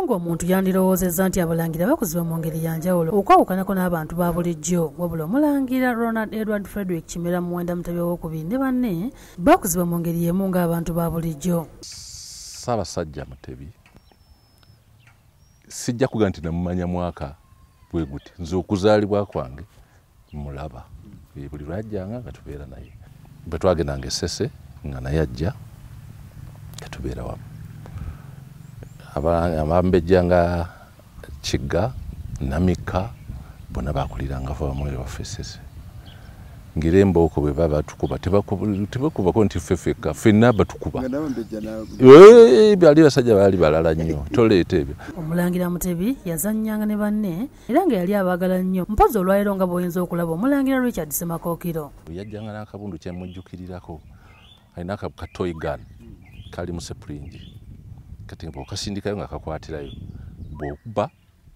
ng'omuntu yandirowoozezza nti abalangira bakuzibwa mu ngeri ya njawulo okwawukanako n'abantu ba bulijjo, wabula omulangira Ronald Edward Frederick Kimera Muwenda Mutebi II ne banne bakuzibwa mu ngeri y'emu ng'abantu ba bulijjo. Ssaabasajja Mutebi sijja kuga nti namumanya mwaka bwe guti, nze okuzaalibwa kwange mulaba buli lwajjanga nga tubeera naye, bwe twagendanga Essese nga naye ajja nga tubeera wamu, abambejjanga Kigga Namika bonna bakuliranga fa bamwere waffe Essese. Ngire Mbooko bwe baba tukuba tebakubako nti ffeffekka ffenna batukuba bali basajja baali balala nnyo toleeta ebyo. Omulangira Mutebi yazannyanga ne banne era nga yali abaagala nnyo, mpozi olwaliro nga bw'oyinza okulaba omulangira Richard Semakookiro. Yajjanga n'akabundu kyemujjukirirako, alina ka toy gun kali mu sepulingi, kati bw'okasindikayo nga kakwatirayo, bw'okuba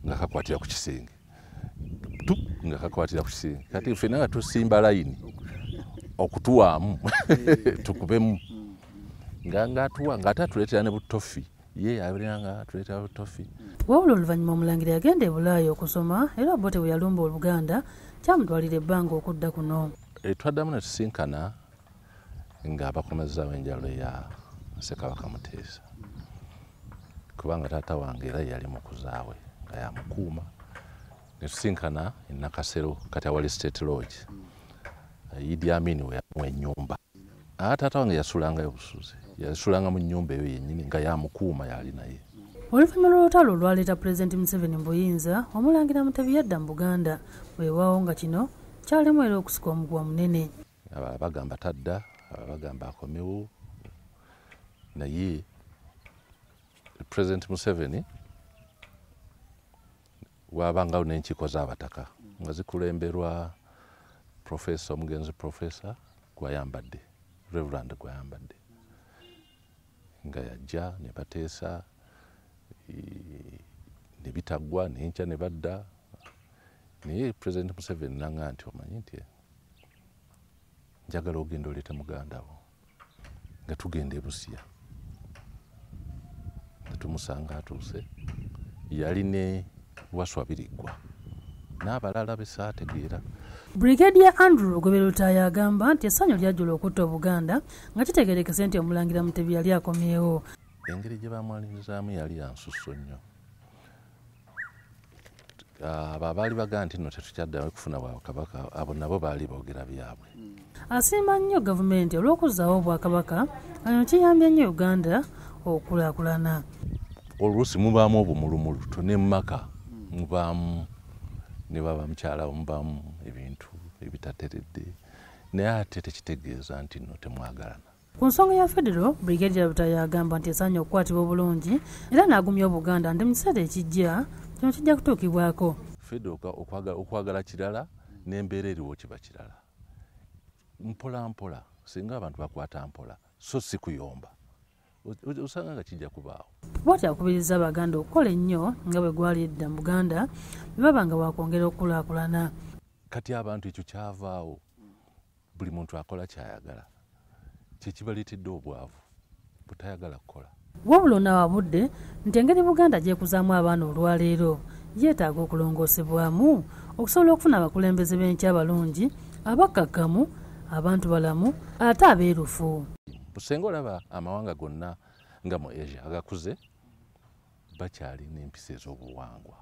nga kakwatira ku kisenge nga kakwatira ku kisenge, kati ffenna nga tusimba layini okutuwaamu tukubemu ng'atuwa ng'ate atuleetera ne butofi, ye abeera nga atuleetera butofi. Wabula oluvannyuma omulangira yagenda e Bulaaya okusoma era bo bwe yalumba Oluganda kyamutwalira ebbanga okudda kuno. Twaddamu ne tusinkana ng'abakomezzaawo enjalo ya Ssekabaka Muteesa, kubanga taata wange era yali mukuzaawe nga yamukuuma. Ne tusinkana e Nakasero kati awali State Lodge, Idi Amin we yamuwa ennyumba. Taata wange yasulangayo busuze, yasulanga mu nnyumba eyo yennyini nga yamukuuma yali naye. Oluvannyuma lw'olutalo olwaleeta Pulezidenti Museveni mu buyinza, omulangira Mutebi yadda mu Buganda, weewaawo nga kino kyalimu era okusika omuguwa munene. Abalala bagamba tadda, abalala bagamba akomewo, naye Pulezidenti Museveni waabangawo n'enkiiko z'abataka nga zikulemberwa Profesa omugenzi Profesa Gwayambadde, Reverend Gwayambadde, nga yajja ne bateesa ne bitaggwa n'enkya ne badda, naye Pulezidenti Museveni n'aŋŋamba nti omanyi nti njagala ogenda oleete muganda wo, nga tugenda e Busia nga tumusanga atuuse, yali ne Waswabiriggwa n'abalala be saategeera. Brigadier Andrew Lugobera Lutaaya agamba nti essanyu lyajjula okutta Obuganda nga kitegeerekese nti omulangira Mutebi yali akomyewo. Engeri gye bamwalinzaamu yali ya nsusso nnyo. Abo abaali bagaa nti nno tetukyaddayo kufuna Bwakabaka, abo nabo baali boogera byabwe. Asiima nnyo gavumenti olw'okuzzaawo Obwakabaka, ano kiyambye nnyo Uganda okulaakulana. Oluusi mubaamu obumulumulu ne mu maka mubaamu ne baba mukyala mubaamu ebintu ebitateredde, naye ate tekitegeeza nti nno temwagalana. Ku nsonga ya Federo, Brigadier Lutaaya agamba nti esaanye okukwatibwa obulungi era n'agumya Obuganda nti mu kiseera ekijja kino kijja kutuukibwako. Federo okwagala kirala n'embeera eriwo kiba kirala. Mpola mpola, singa abantu bakwata mpola so si kuyomba, osanga nga kijja kubaawo. Bw'ati akubiriza Abaganda okukola ennyo nga bwe gwali edda mu Buganda bwe baba nga bakwongera okukulaakulana. Kati abantu ekyo kyavaawo, buli muntu akola kyayagala, kyekibaleetedde obwavu butayagala kukola. Wabula onaawabudde nti engeri Buganda gyekuzaamu abaana olwaleero yeetaaga okulongoosebwamu okusobola okufuna abakulembeze b'enkya abalungi, abakkakkamu, abantu balamu ate abeerufu. Busenga olaba amawanga gonna nga mu Asia agakuze bakyali n'empisa ez'obuwangwa.